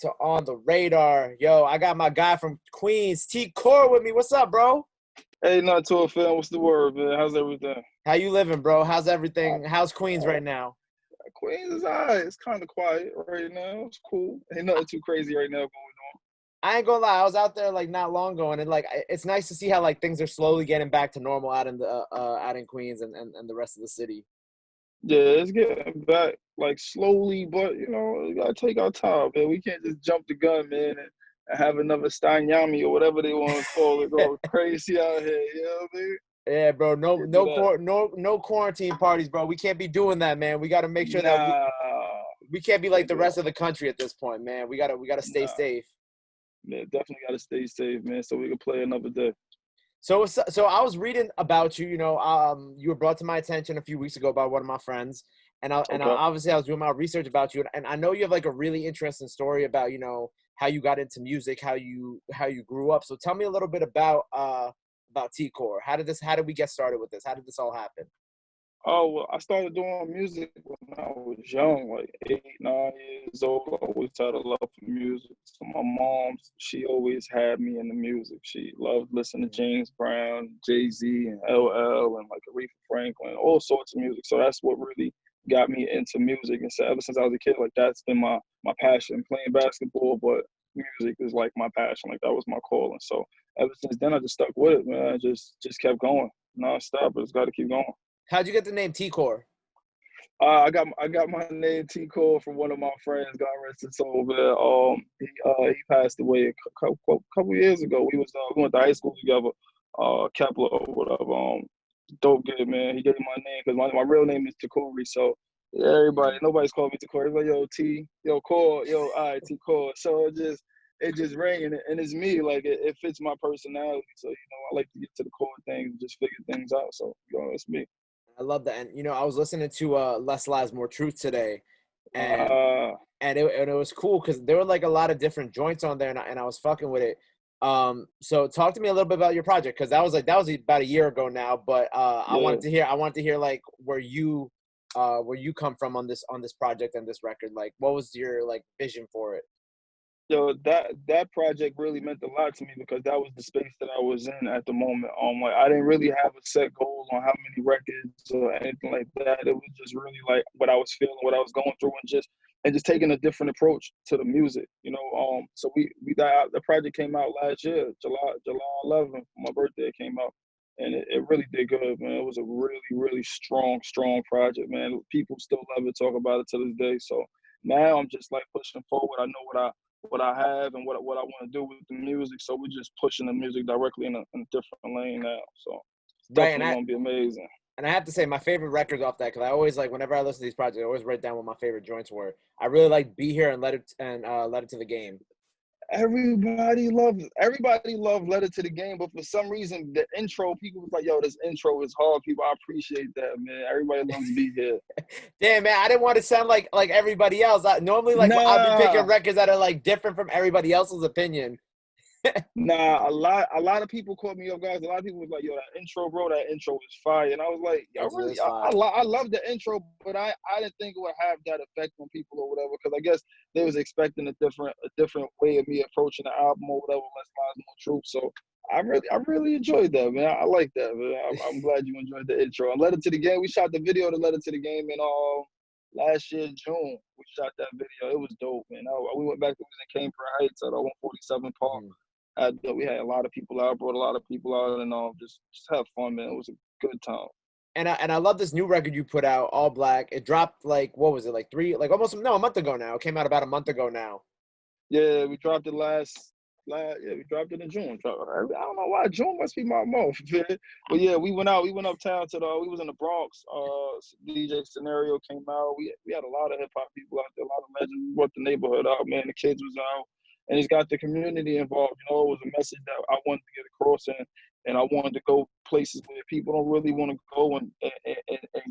to On the Radar. Yo, I got my guy from Queens, T-Kor, with me. What's up, bro? Hey, not to a fan. What's the word, man? How's everything? How you living, bro? How's everything? How's Queens right now? Queens is alright. It's kind of quiet right now. It's cool. Ain't nothing too crazy right now going I ain't gonna lie, I was out there like not long ago, and like it's nice to see how like things are slowly getting back to normal out in the out in Queens and the rest of the city. on. Yeah, it's getting back like slowly, but we gotta take our time, man. We can't just jump the gun, man, and have another Steinyami or whatever they want to call it go crazy out here. You know what I mean? Yeah, bro. Can't do that. No quarantine parties, bro. We can't be doing that, man. We got to make sure that Nah, we can't be like can't the do that. rest of the country at this point, man. We gotta stay Nah, safe. man, definitely gotta stay safe, man, so we can play another day. So I was reading about you. You were brought to my attention a few weeks ago by one of my friends, and Okay. obviously I was doing my research about you, and I know you have like a really interesting story about how you got into music, how you grew up. So tell me a little bit about T-Kor. How did we get started with this? How did this all happen? Oh, well, I started doing music when I was young, like 8, 9 years old. I always had a love for music. So my mom, she always had me in the music. She loved listening to James Brown, Jay-Z, and LL, and like Aretha Franklin, all sorts of music. So that's what really got me into music. And so ever since I was a kid, like that's been my passion, playing basketball, but music is like my passion. Like that was my calling. So ever since then, I just stuck with it, man. I just kept going nonstop. I just got to keep going. How'd you get the name T-Kor? I got my name T-Kor from one of my friends. God rest his soul, man. He passed away a couple years ago. We went to high school together, Kepler or whatever. Dope kid, man. He gave me my name because my real name is Takori. So yeah, nobody's called me Takori. Like yo T, yo Kor, yo I T-Kor. So it just rang and it's me. Like it fits my personality. So I like to get to the core things, and just figure things out. So it's me. I love that. And I was listening to Less Lies More Truth today, and Uh, it was cool because there were like a lot of different joints on there, and I was fucking with it. So talk to me a little bit about your project, because that was about a year ago now. But I yeah. wanted to hear like where you come from on this project and this record. Like, what was your like vision for it? Yo, that project really meant a lot to me because that was the space that I was in at the moment. Like I didn't really have a set goal on how many records or anything like that. It was just really like what I was feeling, what I was going through, and just taking a different approach to the music. So we got the project came out last year, July 11th. My birthday came out, and it really did good, man. It was a really really strong project, man. People still love it, talk about it to this day. So now I'm just like pushing forward. I know what I have and what I want to do with the music. So we're just pushing the music directly in a different lane now. So it's Right, definitely gonna be amazing. and I have to say my favorite records off that, because I always like whenever I listen to these projects, I always write down what my favorite joints were. I really like Be Here and Let It to the Game. Everybody loved Letter to the Game, but for some reason the intro, people was like, yo, this intro is hard. People, I appreciate that, man. Everybody loves Be Here. Damn, man, I didn't want to sound like everybody else. Normally, like I'll be picking Nah, records that are like different from everybody else's opinion. Nah, a lot of people caught me off guard. A lot of people was like, "Yo, that intro, bro, that intro is fire." And I was like, "Yo, It's really, this fire. I love the intro, but I didn't think it would have that effect on people or whatever." Because I guess they was expecting a different way of me approaching the album or whatever. Less lies, more truth. So I really enjoyed that, man. I like that, man. I'm glad you enjoyed the intro. And Letter to the Game, we shot the video to Letter to the Game in last year June. We shot that video. It was dope, man. We went back to Caneper Heights at 147 Park. We had a lot of people out, brought a lot of people out, and just have fun, man. It was a good time. And I love this new record you put out, All Black. It dropped like, what was it, like a month ago now. It came out about a month ago now. Yeah, we dropped it we dropped it in June. I don't know why June must be my month, man. But yeah, we went uptown we was in the Bronx. DJ Scenario came out. We had a lot of hip hop people out there, a lot of legends. We brought the neighborhood out, man. The kids was out. And it's got the community involved. It was a message that I wanted to get across, and I wanted to go places where people don't really want to go and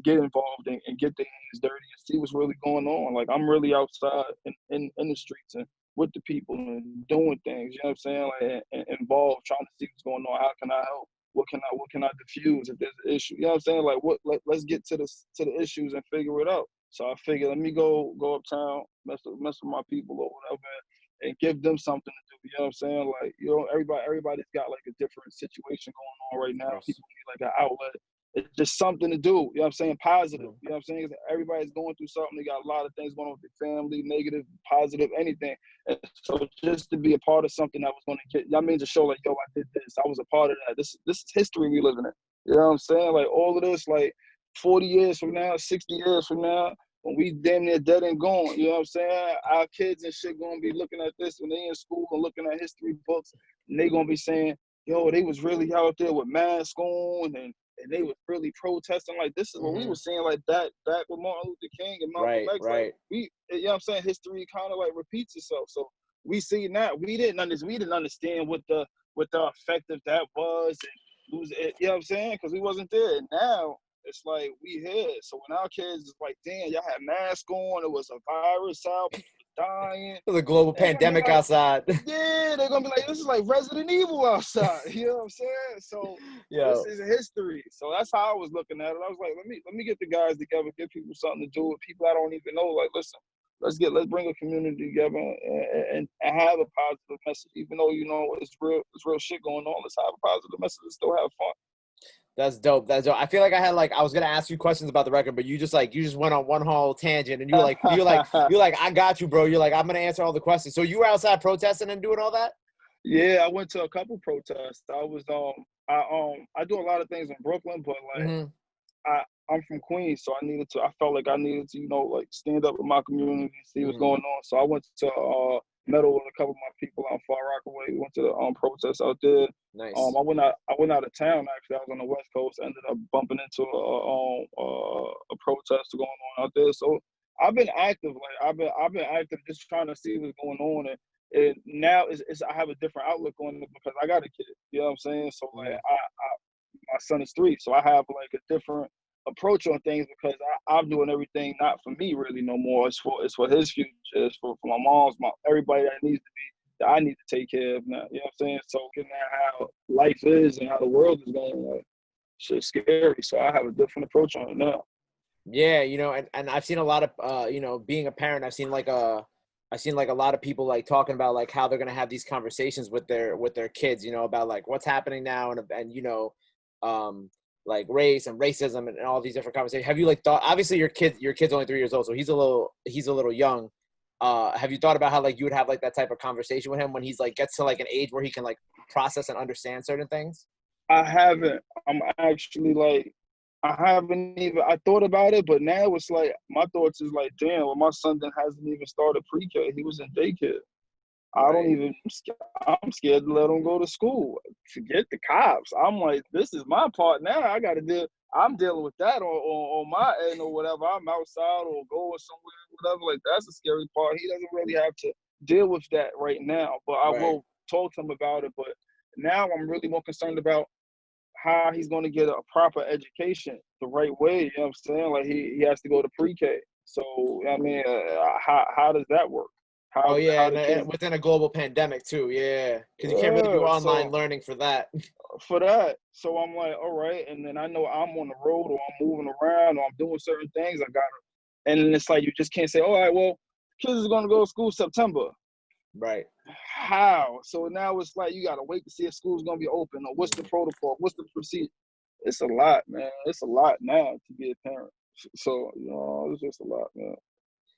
get involved and get their hands dirty and see what's really going on. Like I'm really outside in the streets and with the people and doing things. You know what I'm saying? Like and involved, trying to see what's going on. How can I help? What can I diffuse if there's an issue? You know what I'm saying? Like let's get to the issues and figure it out. So I figured let me go uptown, mess with my people or whatever, and give them something to do. You know what I'm saying? Like, you know, everybody's got like a different situation going on right Of now. course. People need like an outlet. It's just something to do. You know what I'm saying? Positive. Mhm. You know what I'm saying? Everybody's going through something. They got a lot of things going on with their family, negative, positive, anything. And so just to be a part of something that was going to get, I mean, to show like, yo, I did this. I was a part of that. This is history we living in. You know what I'm saying? Like all of this, like 40 years from now, 60 years from now, when we damn near dead and gone, you know what I'm saying? Our kids and shit gonna be looking at this when they in school and looking at history books, and they gonna be saying, yo, they was really out there with masks on and they was really protesting. Like this is what we Mhm. were saying like that back with Martin Luther King and Malcolm Right, X. Like right. we, you know what I'm saying? History kind of like repeats itself. So we see now we didn't understand what the effect of that was and lose it. You know what I'm saying? Because we wasn't there. And now it's like we here. So when our kids is like, damn, y'all had masks on, it was a virus out, people dying. There's a global They're gonna be pandemic like, outside. yeah, they're gonna be like, this is like Resident Evil outside. You know what I'm saying? So this Yo, is history. So that's how I was looking at it. I was like, let me get the guys together, give people something to do with people I don't even know. Like, listen, let's bring a community together and have a positive message. Even though you know it's real shit going on. Let's have a positive message and still have fun. that's dope. That's dope. I feel like I was gonna ask you questions about the record, but you just went on one whole tangent, and you're like, I got you, bro. You're like, I'm gonna answer all the questions. So you were outside protesting and doing all that? Yeah, I went to a couple protests. I do a lot of things in Brooklyn, but like Mm-hmm. I'm from Queens, so I felt like I needed to, you know, like stand up with my community and see what's Mm-hmm. going on. So I went to medal with a couple of my people out Far Rockaway. We went to the protest out there. Nice. I went out of town actually. I was on the West Coast. I ended up bumping into a protest going on out there. So I've been active. Like I've been active, just trying to see what's going on. And now I have a different outlook on it because I got a kid. You know what I'm saying? So like Mm-hmm. my son is 3, so I have like a different approach on things because I'm doing everything not for me really no more. It's for his future. It's for my mom's, everybody that I need to take care of now. You know what I'm saying? So looking at how life is and how the world is going, like shit's scary. So I have a different approach on it now. Yeah, and I've seen a lot of being a parent, I've seen like a lot of people like talking about like how they're gonna have these conversations with their kids, about like what's happening now and um like race and racism and all these different conversations. Have you like thought, obviously your kid's only 3 years old, so he's a little young. Have you thought about how like you would have like that type of conversation with him when he's like gets to like an age where he can like process and understand certain things? I haven't. I'm actually like, I haven't even. I thought about it, but now it's like my thoughts is like, damn. Well, my son then hasn't even started pre-K. He was in daycare. I don't Right. even. I'm scared to let him go to school. Forget the cops. I'm like, this is my part now. I got to deal. I'm dealing with that on my end or whatever. I'm outside or going somewhere, whatever. Like that's the scary part. He doesn't really have to deal with that right now. But I Right. will talk to him about it. But now I'm really more concerned about how he's going to get a proper education the right way. You know what I'm saying? Like he has to go to pre-K. So I mean, how does that work? Oh yeah, How and the kids? within a global pandemic too, yeah, because you can't really do online So learning for that. for that, so I'm like, all right, and then I know I'm on the road or I'm moving around or I'm doing certain things. I gotta, and then it's like you just can't say, all right, well, kids is gonna go to school September. Right. How? So now it's like you gotta wait to see if school's gonna be open or what's the Mhm. protocol, what's the procedure. It's a lot, man. It's a lot now to be a parent. So, you know, it's just a lot, man.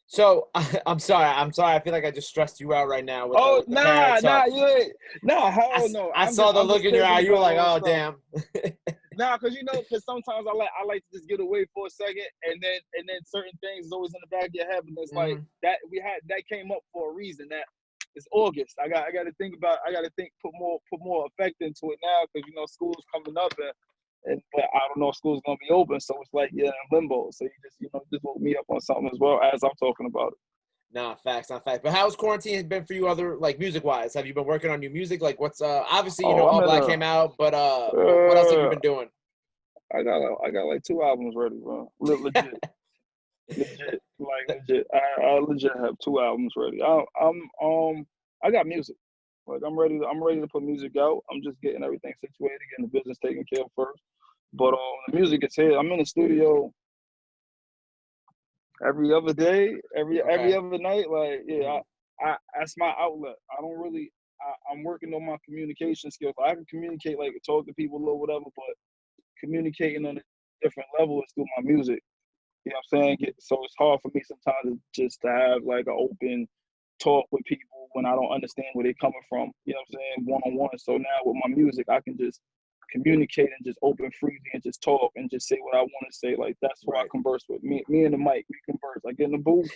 So I'm sorry. I'm sorry. I feel like I just stressed you out right now with the Oh, with the parents. So you ain't. Nah, hell no. I saw the I'm look just in your thinking eye. You were about like, all the oh stuff. damn. Nah, cause sometimes I like to just get away for a second, and then certain things is always in the back of your head, and it's like Mhm. that came up for a reason. That it's August. I got to think about. I got to put more effect into it now, because you know school's coming up, and but I don't know if school's gonna be open, so it's like in limbo. So you just woke me up on something as well as I'm talking about it. Nah, facts, not facts. But how's quarantine been for you, other like music wise? Have you been working on new music? Like what's obviously Oh, I'm All in Black a. came out, but what else have you Uh, been doing? I got like 2 albums ready, bro. Legit, like legit. I legit have 2 albums ready. I got music. Like I'm ready to put music out. I'm just getting everything situated, getting the business taken care of first. But the music is here. I'm in the studio every other day, every Okay. other night. Like yeah, Mhm. that's my outlet. I don't really. I'm working on my communication skills. I can communicate, like talk to people or whatever, but communicating on a different level is through my music. You know what I'm saying? So it's hard for me sometimes just to have like an open talk with people when I don't understand where they're coming from. You know what I'm saying? One on one. So now with my music, I can just communicate and just open freely and just talk and just say what I want to say. Like that's who I converse with. Me and the mic, we converse. Like in the booth,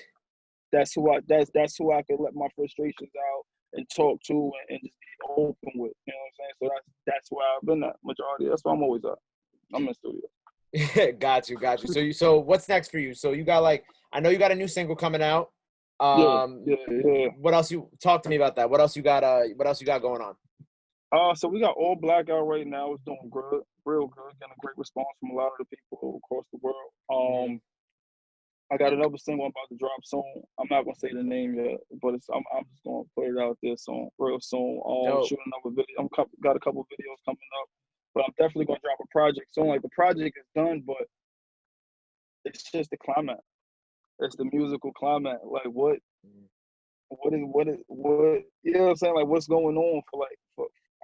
that's who I can let my frustrations out and talk to and just be open with. You know what I'm saying? So that's where I've been at majority. That's where I'm always at. I'm in the studio. Got you. So what's next for you? So you got like, I know you got a new single coming out. Yeah. What else you talk to me about that? What else you got? What else you got going on? So we got All Black out right now. It's doing good, real good, getting a great response from a lot of the people across the world. I got another single I'm about to drop soon. I'm not gonna say the name yet, but I'm just gonna put it out there soon, real soon. Shooting another video. Got a couple videos coming up, but I'm definitely gonna drop a project soon. Like the project is done, but it's just the climate. It's the musical climate. Like what you know what I'm saying? Like what's going on for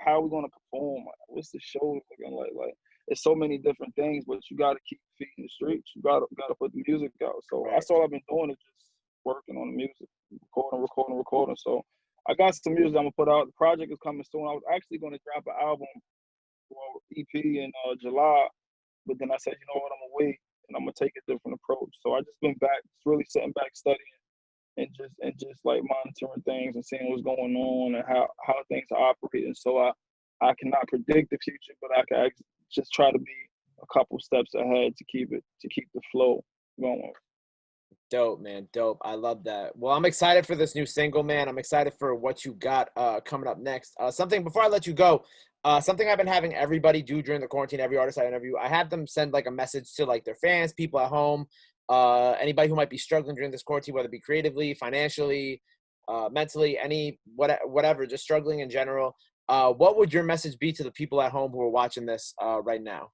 how are we gonna perform? Like, what's the show looking like? Like it's so many different things, but you gotta keep feet in the streets. You gotta put the music out. So that's all I've been doing is just working on the music, recording. So I got some music I'm gonna put out. The project is coming soon. I was actually gonna drop an album or EP in July, but then I said, you know what, I'm gonna wait and I'm gonna take a different approach. So I just been back, just really sitting back studying and just like monitoring things and seeing what's going on and how things are operating. So I cannot predict the future, but I can just try to be a couple steps ahead to keep the flow going. Dope, man. Dope. I love that. Well, I'm excited for this new single, man. I'm excited for what you got coming up next. Something before I let you go, something I've been having everybody do during the quarantine, every artist I interview, I had them send like a message to like their fans, people at home, anybody who might be struggling during this quarantine, whether it be creatively, financially, mentally, whatever, just struggling in general. What would your message be to the people at home who are watching this right now?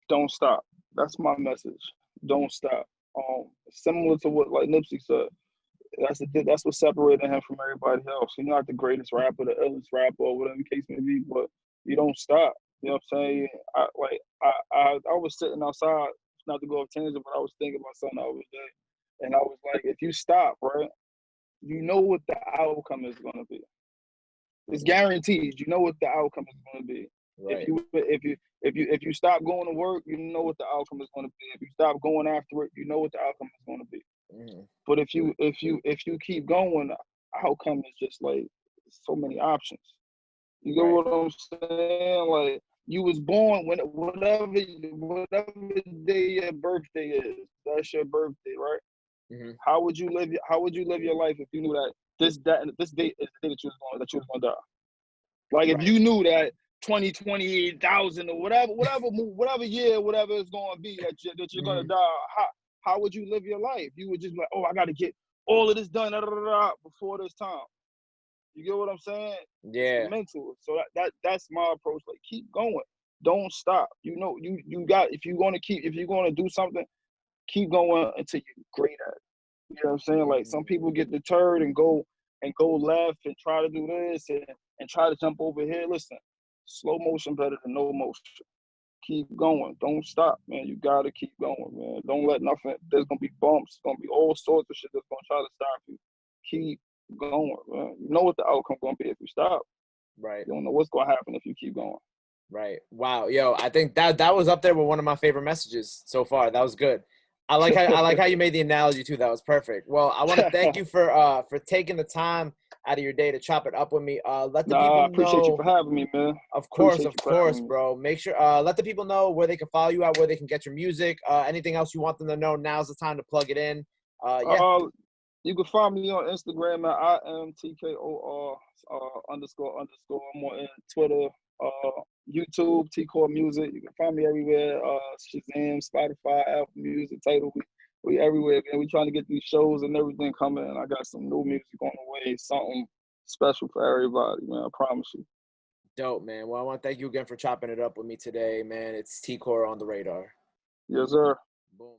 Don't stop. That's my message. Don't stop. Similar to what like Nipsey said. That's what separated him from everybody else. He's not the greatest rapper, the illest rapper, or whatever the case may be, but you don't stop. You know what I'm saying? I was sitting outside, not to go off tangent, but I was thinking about something the other day, and I was like, if you stop, right, you know what the outcome is going to be. It's guaranteed. You know what the outcome is going to be. Right. If you stop going to work, you know what the outcome is going to be. If you stop going after it, you know what the outcome is going to be. But if you keep going, the outcome is just like so many options. You get what I'm saying? Like you was born when whatever day your birthday is, that's your birthday, right? How would you live your life if you knew that this date is the day that you was gonna die? Like if you knew that 2028,000 or whatever year, whatever it's gonna be that you're gonna die, how would you live your life? You would just be like, oh, I gotta get all of this done before this time. You get what I'm saying? Yeah. It's the mental. So that's my approach. Like keep going. Don't stop. You know, you got if you're gonna do something, keep going until you're great at it. You know what I'm saying? Like some people get deterred and go left and try to do this and try to jump over here. Listen, slow motion better than no motion. Keep going. Don't stop, man. You gotta keep going, man. Don't let nothing. There's gonna be bumps. There's gonna be all sorts of shit that's gonna try to stop you. Keep going, man. You know what the outcome gonna be if you stop. Right. You don't know what's gonna happen if you keep going. Right. Wow. Yo, I think that was up there with one of my favorite messages so far. That was good. I like how you made the analogy too. That was perfect. Well, I want to thank you for taking the time out of your day to chop it up with me. Let the people I appreciate you know. for having me, man. Of course, bro. Make sure let the people know where they can follow you at, where they can get your music. Anything else you want them to know, now's the time to plug it in. Yeah. You can find me on Instagram at I am TKor __. I'm on Twitter, YouTube, T-Kor Music. You can find me everywhere. Shazam, Spotify, Apple Music, Tidal. We everywhere, man. We trying to get these shows and everything coming. And I got some new music on the way. Something special for everybody, man. I promise you. Dope, man. Well, I want to thank you again for chopping it up with me today, man. It's T-Kor on the radar. Yes, sir. Boom.